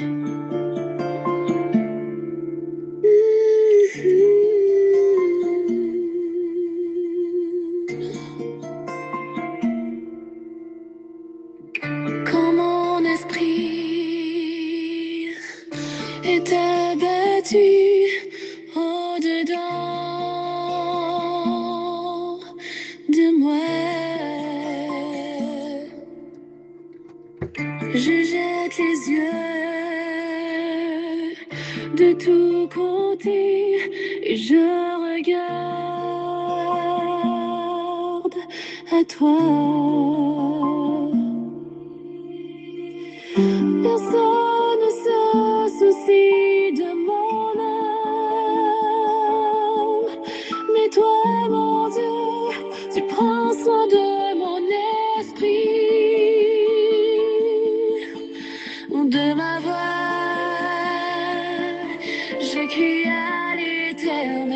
Quand mon esprit est abattu au-dedans de moi, je jette les yeux de tous côtés et je regarde à toi. Personne ne se soucie de mon âme, mais toi, mon Dieu, tu prends soin de mon esprit, de ma voix. Je crie à l'Éternel,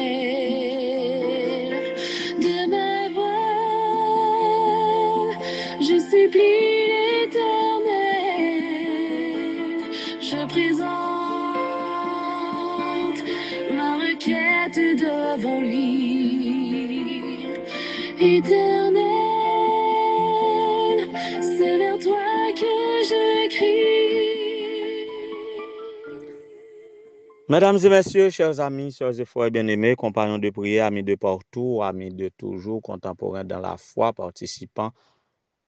de ma voix. Je supplie l'Éternel, je présente ma requête devant lui. Éternel, c'est vers toi que je crie. Mesdames et messieurs, chers amis, chers et frères bien-aimés, compagnons de prière, amis de partout, amis de toujours, contemporains dans la foi, participants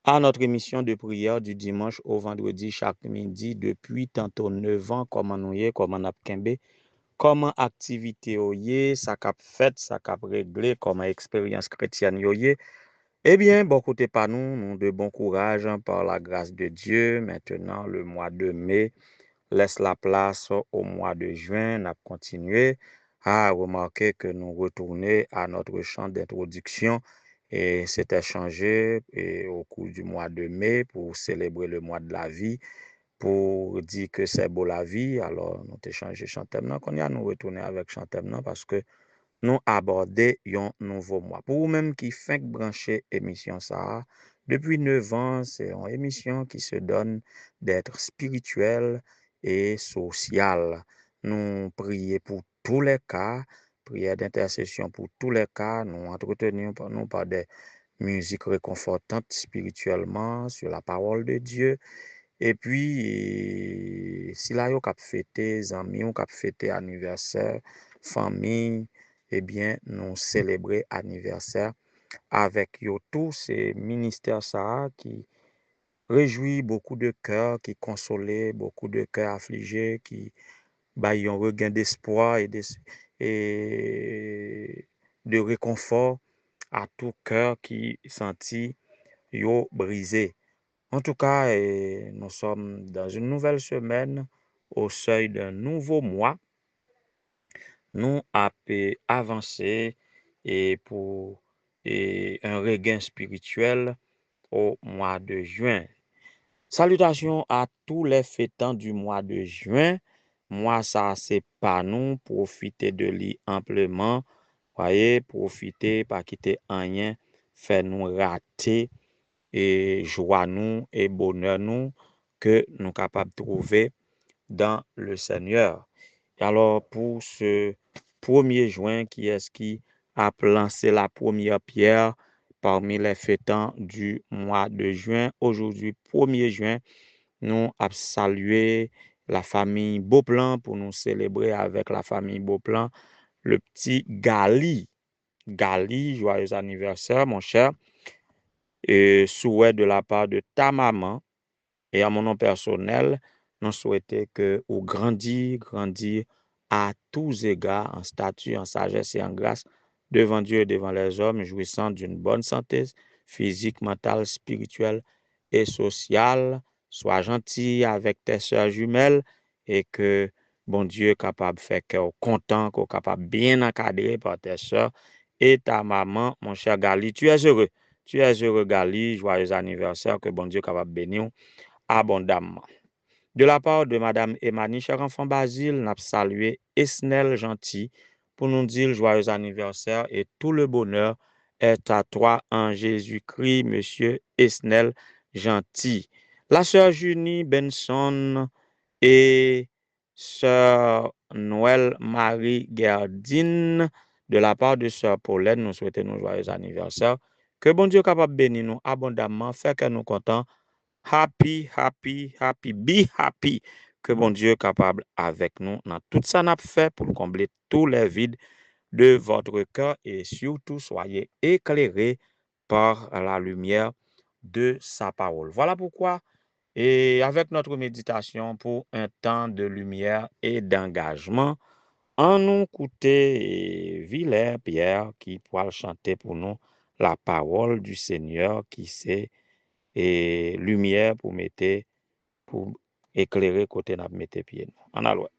à notre émission de prière du dimanche au vendredi chaque midi depuis tantôt 9 ans, comment nous y est, comment nous avons comment activité yo yé, ça cap fait, ça cap réglé, comment expérience chrétienne yo yé. Eh bien, bon côté pas nous de bon courage par la grâce de Dieu. Maintenant, le mois de mai laisse la place au mois de juin. On a continué à remarquer que nous retournons à notre chant d'introduction et c'était changé au cours du mois de mai pour célébrer le mois de la vie, pour dire que c'est beau la vie. Alors, nous avons changé chantement. Qu'on y a nous retourner avec chantement parce que nous aborder un nouveau mois. Pour vous-même qui fait brancher émission ça, depuis 9 ans, c'est une émission qui se donne d'être spirituelle et sociale. Nous prions pour tous les cas, prière d'intercession pour tous les cas, nous entretenons nous par des musiques réconfortantes spirituellement sur la parole de Dieu. Et puis, si là, yo kap fêté, amis, on kap fêté anniversaire, famille, eh bien, nous célébrer anniversaire avec yo tous ces ministères ça qui réjouit beaucoup de cœurs, qui consolait beaucoup de cœurs affligés, qui baillent un regain d'espoir et de réconfort à tout cœur qui sentit yo brisé. En tout cas, nous sommes dans une nouvelle semaine, au seuil d'un nouveau mois. Nous avons avancé et pour un regain spirituel au mois de juin. Salutations à tous les fêtants du mois de juin. Moi, ça, c'est pas nous, profiter de lui amplement. Voyez, profiter, pas quitter rien, faire nous rater et joie nous et bonheur nous que nous capables de trouver dans le Seigneur. Et alors pour ce 1er juin, qui est-ce qui a lancé la première pierre parmi les fêtants du mois de juin? Aujourd'hui, 1er juin, nous avons salué la famille Beauplan pour nous célébrer avec la famille Beauplan le petit Gali. Gali, joyeux anniversaire, mon cher. Et souhait de la part de ta maman et à mon nom personnel, nous souhaitons que vous grandir à tous égards, en statut, en sagesse et en grâce, devant Dieu et devant les hommes, jouissant d'une bonne santé physique, mentale, spirituelle et sociale. Sois gentil avec tes sœurs jumelles et que bon Dieu est capable de faire que content, qu'on capable bien encadrer par tes sœurs et ta maman, mon cher Gali. Tu es heureux. Tu es heureux, Gali. Joyeux anniversaire. Que bon Dieu est capable de bénir abondamment. De la part de Madame Emani, cher enfant Basile, n'a salué Esnel Gentil pour nous dire joyeux anniversaire et tout le bonheur est à toi en Jésus-Christ, Monsieur Esnel Gentil. La sœur Junie Benson et sœur Noël Marie Gerdine, de la part de sœur Paulette, nous souhaitons nos joyeux anniversaire. Que bon Dieu capable de bénir nous abondamment, faire que nous contents. Happy, happy, happy, be happy. Que bon Dieu capable avec nous dans tout ça n'a fait pour combler tous les vides de votre cœur et surtout soyez éclairés par la lumière de sa parole. Voilà pourquoi, et avec notre méditation pour un temps de lumière et d'engagement, en nous écouter Villers Pierre qui pourra chanter pour nous la parole du Seigneur qui c'est et lumière pour éclairer côté n'a mettre pied. En aloi.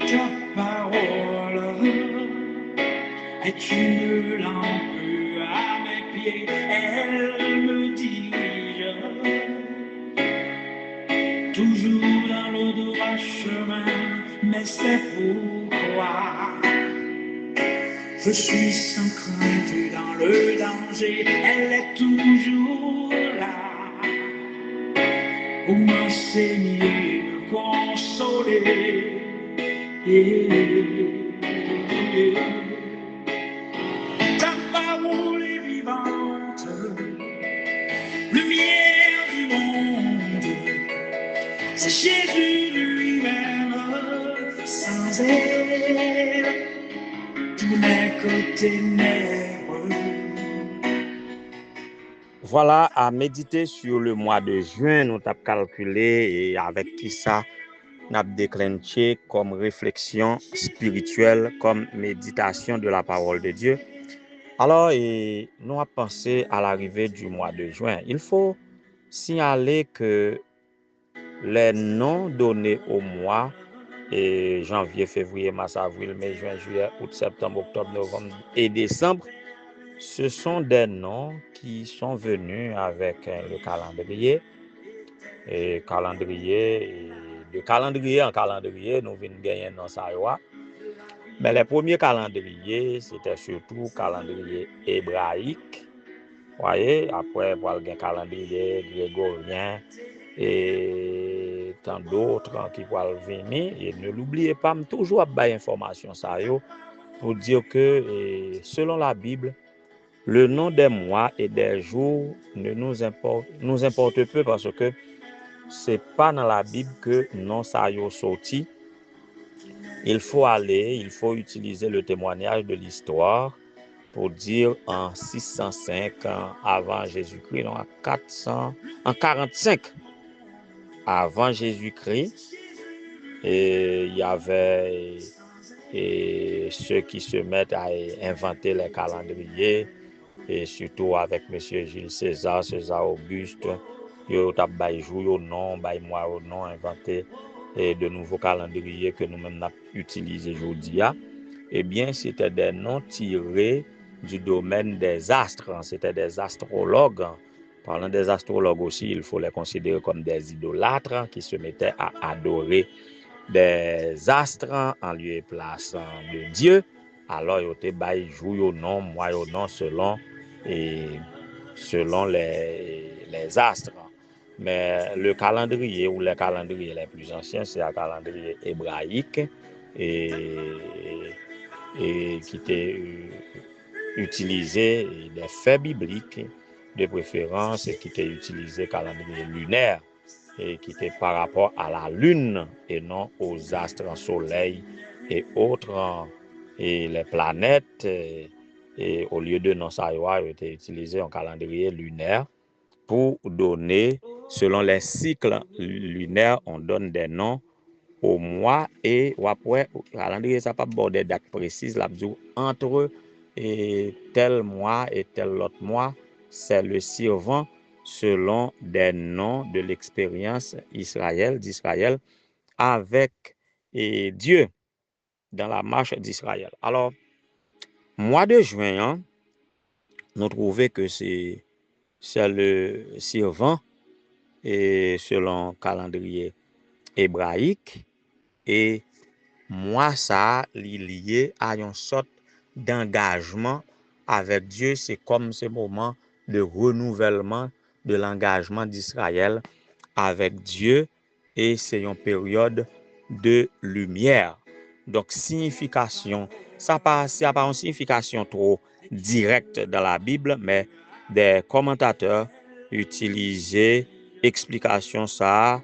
Ta parole est une lampe à mes pieds, elle me dirige toujours dans le droit chemin, mais c'est pourquoi je suis sans crainte dans le danger, elle est toujours là pour m'enseigner, me consoler. Ta parole est vivante, lumière du monde, c'est Jésus lui-même, sans elle, tout n'est que ténèbres. Voilà, à méditer sur le mois de juin, nous avons calculé et avec qui ça, nous avons déclenché comme réflexion spirituelle, comme méditation de la parole de Dieu. Alors, nous avons pensé à l'arrivée du mois de juin. Il faut signaler que les noms donnés au mois, et janvier, février, mars, avril, mai, juin, juillet, août, septembre, octobre, novembre et décembre, ce sont des noms qui sont venus avec le calendrier. Et de calendrier en calendrier, nous venons gagner dans ça. Mais les premiers calendriers, c'était surtout calendrier hébraïque. Voyez, après, pour le calendrier grégorien et tant d'autres qui pourraient venir. Et ne l'oubliez pas, toujours à information ça pour dire que selon la Bible, le nom des mois et des jours ne nous importe peu parce que c'est pas dans la Bible que non ça y est sorti. Il faut utiliser le témoignage de l'histoire pour dire en 605 avant Jésus-Christ, non, en 45 avant Jésus-Christ, et il y avait ceux qui se mettent à inventer les calendriers, et surtout avec M. Jules César Auguste, yo tap bay jour, yo non, bay mois, yo non, inventé de nouveaux calendriers que nous-mêmes avons utilisés aujourd'hui. Eh bien, c'était des noms tirés du domaine des astres. C'était des astrologues. Parlant des astrologues aussi, il faut les considérer comme des idolâtres qui se mettaient à adorer des astres en lieu et place de Dieu. Alors, ils étaient bay jour, yo non, mois, yo non, selon les astres. Mais le calendrier ou les calendriers les plus anciens, c'est un calendrier hébraïque et qui était utilisé des faits bibliques de préférence et qui était utilisé calendrier lunaire et qui était par rapport à la lune et non aux astres, soleil et autres et les planètes et au lieu de non ça il était utilisé un calendrier lunaire pour donner selon les cycles lunaires on donne des noms au mois et après calendrier ça pas des dates précises là entre tel mois et tel autre mois c'est le servant selon des noms de l'expérience d'Israël avec Dieu dans la marche d'Israël. Alors mois de juin nous trouvons que c'est le servant et selon calendrier hébraïque. Et moi, ça, lié à une sorte d'engagement avec Dieu. C'est comme ce moment de renouvellement de l'engagement d'Israël avec Dieu et c'est une période de lumière. Donc, signification, ça n'a pas une signification trop directe dans la Bible, mais des commentateurs utilisaient explication ça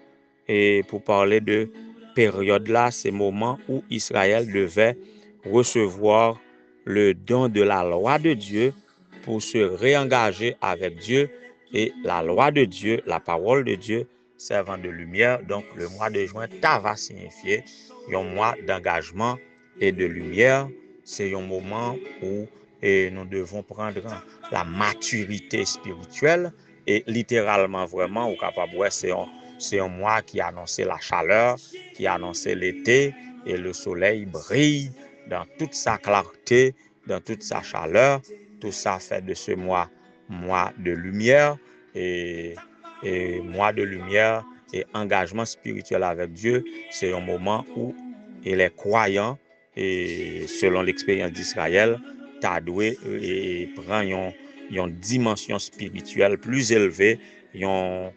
et pour parler de période là, ces moments où Israël devait recevoir le don de la loi de Dieu pour se réengager avec Dieu et la loi de Dieu, la parole de Dieu servant de lumière. Donc le mois de juin, ça va signifier un mois d'engagement et de lumière. C'est un moment où nous devons prendre la maturité spirituelle et littéralement vraiment, au capable, c'est un mois qui annonçait la chaleur, qui annonçait l'été et le soleil brille dans toute sa clarté, dans toute sa chaleur. Tout ça fait de ce mois de lumière et mois de lumière et engagement spirituel avec Dieu. C'est un moment où les croyants, et selon l'expérience d'Israël, t'as doué et prend une dimension spirituelle plus élevée, une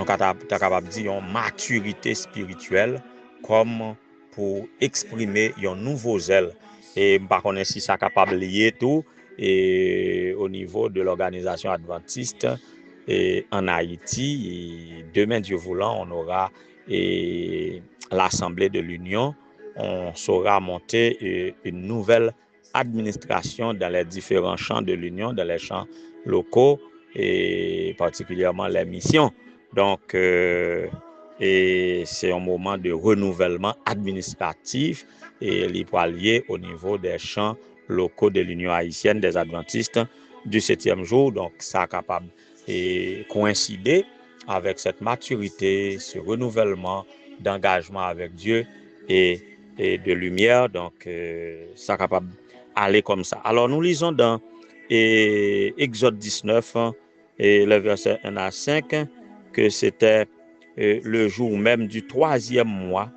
capable de dire une maturité spirituelle comme pour exprimer un nouveau zèle. Et par contre, si ça capable lier tout et au niveau de l'organisation adventiste et en Haïti, et demain Dieu voulant, on aura l'Assemblée de l'Union, on saura monter une nouvelle administration dans les différents champs de l'Union, dans les champs locaux et particulièrement les missions. Donc, et c'est un moment de renouvellement administratif et lié au niveau des champs locaux de l'Union haïtienne des adventistes du 7e jour. Donc, ça est capable de coïncider avec cette maturité, ce renouvellement d'engagement avec Dieu et de lumière. Donc, ça est capable d'aller comme ça. Alors, nous lisons dans Exode 19, et le verset 1 à 5, que c'était le jour même du 3e mois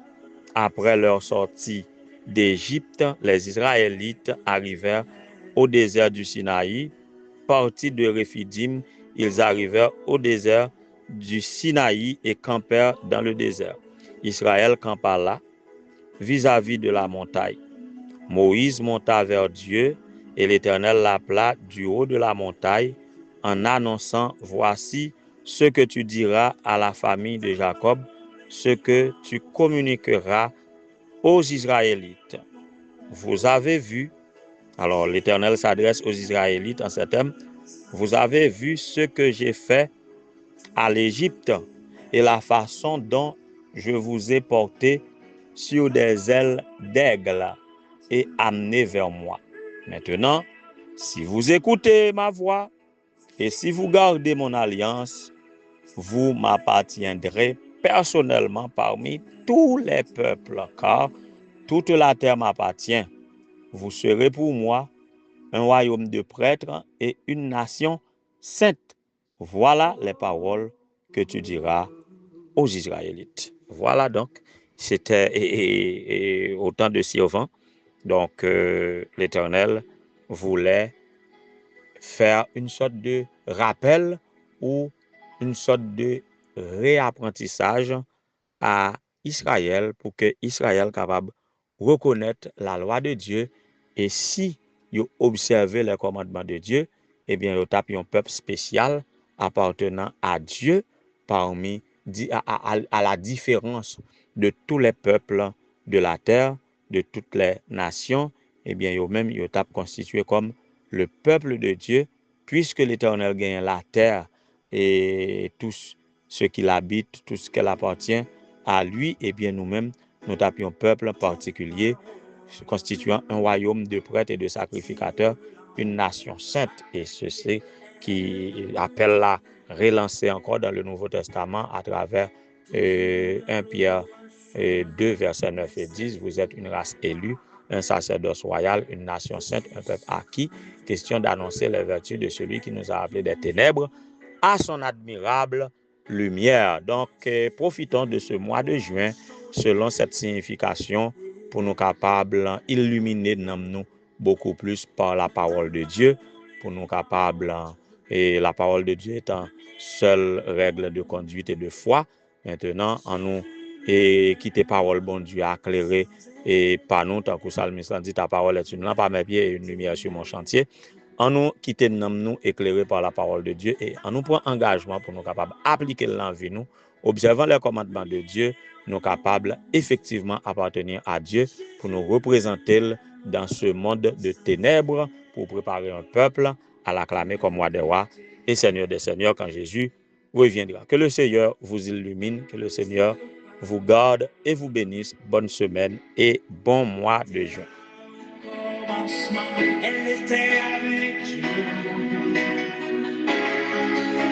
après leur sortie d'Égypte, les Israélites arrivèrent au désert du Sinaï. Partis de Réphidim, ils arrivèrent au désert du Sinaï et campèrent dans le désert. Israël campa là, vis-à-vis de la montagne. Moïse monta vers Dieu et l'Éternel l'appela du haut de la montagne en annonçant: voici ce que tu diras à la famille de Jacob, ce que tu communiqueras aux Israélites. Vous avez vu, alors l'Éternel s'adresse aux Israélites en ces termes: vous avez vu ce que j'ai fait à l'Égypte et la façon dont je vous ai porté sur des ailes d'aigle et amené vers moi. Maintenant, si vous écoutez ma voix et si vous gardez mon alliance, vous m'appartiendrez personnellement parmi tous les peuples, car toute la terre m'appartient. Vous serez pour moi un royaume de prêtres et une nation sainte. Voilà les paroles que tu diras aux Israélites. Voilà donc, c'était au temps de Sirvan. Donc, l'Éternel voulait faire une sorte de rappel ou une sorte de réapprentissage à Israël pour que Israël capable de reconnaître la loi de Dieu et si ils observaient les commandements de Dieu, eh bien, ils tapent un peuple spécial appartenant à Dieu parmi à la différence de tous les peuples de la terre, de toutes les nations, eh bien, eux-mêmes, ils tapent constitué comme le peuple de Dieu, puisque l'Éternel gagne la terre et tout ce qui l'habite, tout ce qu'elle appartient à lui, eh bien, nous-mêmes, nous tapions peuple en particulier, constituant un royaume de prêtres et de sacrificateurs, une nation sainte. Et ceci qui appelle la relancer encore dans le Nouveau Testament à travers 1 Pierre 2, versets 9 et 10. Vous êtes une race élue, un sacerdoce royal, une nation sainte, un peuple acquis. Question d'annoncer les vertus de celui qui nous a appelés des ténèbres à son admirable lumière. Donc, profitons de ce mois de juin selon cette signification pour nous capables d'illuminer nous beaucoup plus par la parole de Dieu, pour nous capables, et la parole de Dieu étant seule règle de conduite et de foi, maintenant, en nous et quitter parole bon Dieu à éclairer et pas nous, tant que Salmiste dit, ta parole est une lampe à mes pieds et une lumière sur mon chantier. En nous quitter nous éclairés par la parole de Dieu et en nous prend engagement pour nous capables d'appliquer l'envie nous, observant les commandements de Dieu, nous capables effectivement appartenir à Dieu pour nous représenter dans ce monde de ténèbres, pour préparer un peuple à l'acclamer comme roi des rois et Seigneur des seigneurs quand Jésus reviendra. Que le Seigneur vous illumine, que le Seigneur vous garde et vous bénisse. Bonne semaine et bon mois de juin. Elle était avec Dieu.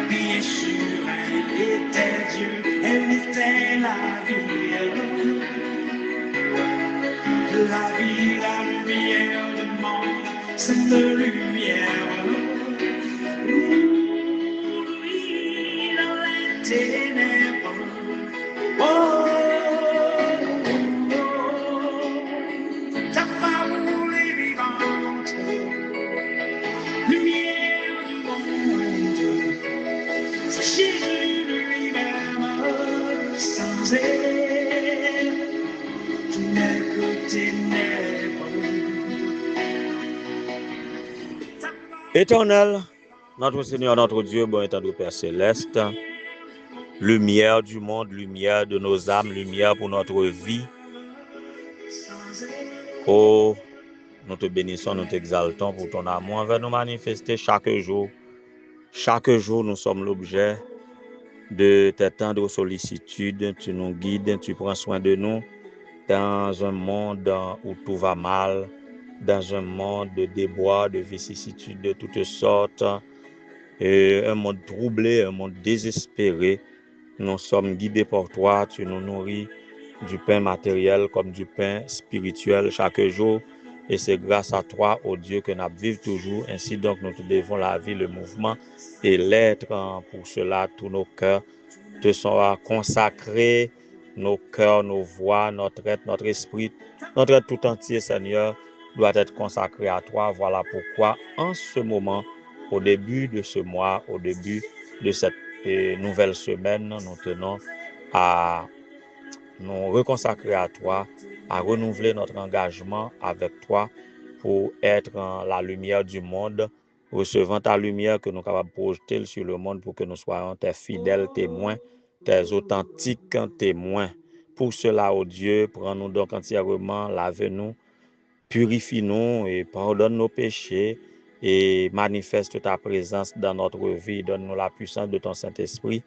Bien sûr, elle était Dieu. Elle était la vie. La vie, la lumière du monde, cette lumière. Oui, dans les ténèbres. Oh, ta parole est vivante, lumière du monde. C'est Jésus lui-même, sans elle, tu n'es que ténèbres. Éternel, notre Seigneur, notre Dieu, bon et tendre Père céleste, lumière du monde, lumière de nos âmes, lumière pour notre vie. Oh, nous te bénissons, nous t'exaltons pour ton amour envers nous manifester chaque jour. Chaque jour, nous sommes l'objet de tes tendres sollicitudes. Tu nous guides, tu prends soin de nous dans un monde où tout va mal, dans un monde de déboires, de vicissitudes de toutes sortes, et un monde troublé, un monde désespéré. Nous sommes guidés par toi, tu nous nourris du pain matériel comme du pain spirituel chaque jour. Et c'est grâce à toi, ô Dieu, que nous vivons toujours. Ainsi donc, nous te devons la vie, le mouvement et l'être. Pour cela, tous nos cœurs te sont consacrés. Nos cœurs, nos voix, notre être, notre esprit, notre être tout entier, Seigneur, doit être consacré à toi. Voilà pourquoi, en ce moment, au début de ce mois, au début de cette nouvelle semaine, nous tenons à nous reconsacrer à toi, à renouveler notre engagement avec toi pour être la lumière du monde, recevant ta lumière que nous sommes capables de projeter sur le monde pour que nous soyons tes fidèles témoins, tes authentiques témoins. Pour cela, ô Dieu, prends-nous donc entièrement, lave-nous, purifie-nous et pardonne nos péchés et manifeste ta présence dans notre vie. Donne-nous la puissance de ton Saint-Esprit,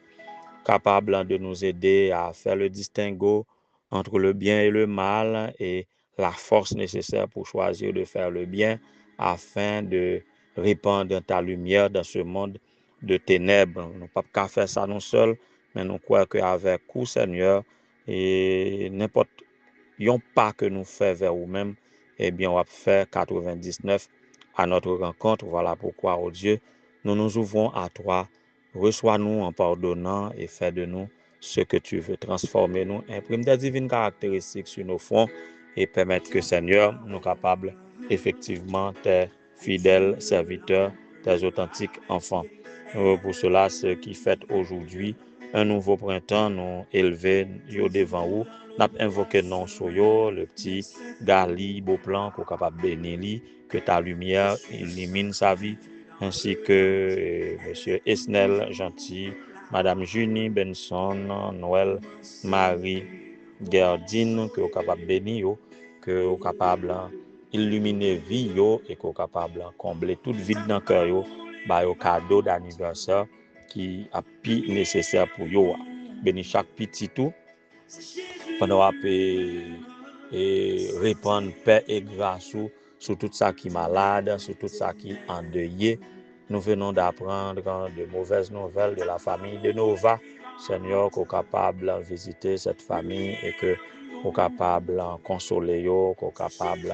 capable de nous aider à faire le distinguo entre le bien et le mal et la force nécessaire pour choisir de faire le bien afin de répandre ta lumière dans ce monde de ténèbres. Nous ne pouvons pas faire ça nous seuls, mais nous croyons qu'avec vous, Seigneur, et n'importe un pas que nous faisons vers nous-mêmes, eh bien, on va faire 99 à notre rencontre. Voilà pourquoi, oh Dieu, nous nous ouvrons à toi. Reçois-nous en pardonnant et fais de nous ce que tu veux. Transformer-nous, imprime des divines caractéristiques sur nos fronts et permettre que, Seigneur, nous capables effectivement tes fidèles serviteurs, tes authentiques enfants. Pour cela, ce qui fait aujourd'hui un nouveau printemps, nous élever devant vous. Nous avons invoqué non sur yo, le petit Gali, Beauplan, qu'on est capable de bénir, que ta lumière illumine sa vie, ainsi que Monsieur Esnel Gentil, Madame Junie Benson, Noël Marie Gerdine, que vous capable de bénir, que vous capable illuminer vie yo, et que vous capable combler toute vide dans le cœur par un cadeau d'anniversaire qui a plus nécessaire pour yo. Béni chaque petit tout pendant et répandre paix et grâce sur tout ça qui est malade, sur tout ça qui est endeuillé. Nous venons d'apprendre de mauvaises nouvelles de la famille de Nova. Seigneur, qu'on est capable de visiter cette famille et que qu'on est capable de consoler, qu'on est capable